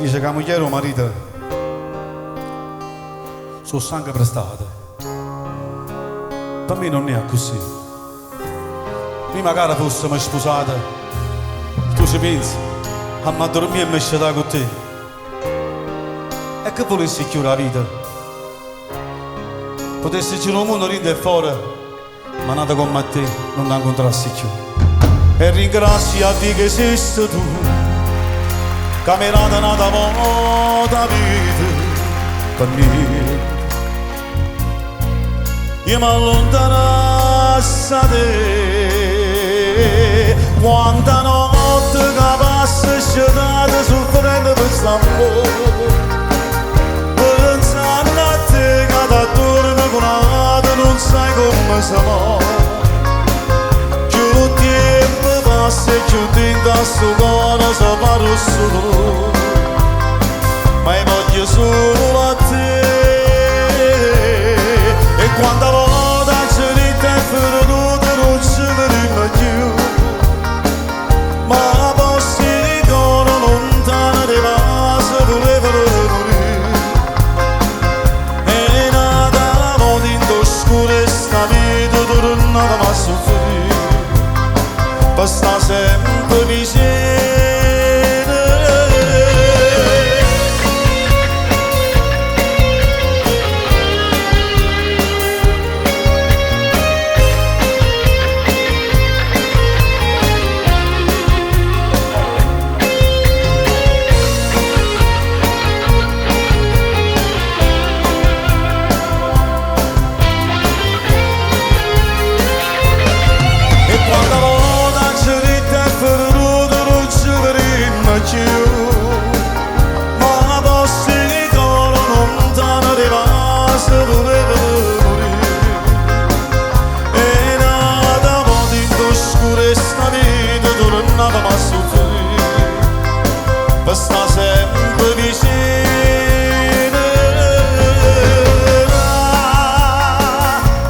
dice che la moglie o marito sono sangue prestate. Per me non è così. Prima cara fossimo sposate, tu ci pensi, a me dormire e mi scegliere con te. E che volessi chiudere la vita? Potessi girare il mondo rinde e fuori, ma nata come te non ti incontrassi più. E ringrazio a Dio che esiste tu, che mi hai dato una volta vita per me. Io mi allontanassi da te, quanta notte che passa scegliata soffrendo per quest'amore. Pensando a te che da dorme con altro non sai come si muore. Più tempo passa e più dentro a sto cuore si fa rosso. Ma io voglio solo a te. E quanta volta ci rite e perduto non ci vediamo più. Ma posti di cuore lontano di base volevano morire. E nata la moda in oscura e sta vita tornata a soffrire. Per sta sempre vicino. Ma posti di cuore lontano di base volevano morire. E nata moda in oscura e sta vita tornava a soffrire. Per sta sempre vicino.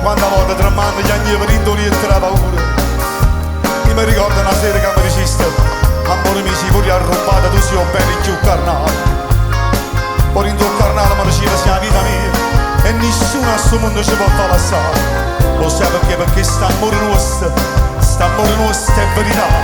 Quante volte tremando gli anni per indolire la paura. Io mi ricordo una sera che mi diceste: amore mi si pure arrubata, tu sei bene più carnale. Poi in tuo carnale mi diceva sia la vita mia e nessuno a sto mondo ci può far passare. Lo sai perché? Perché sta amore nostro è verità.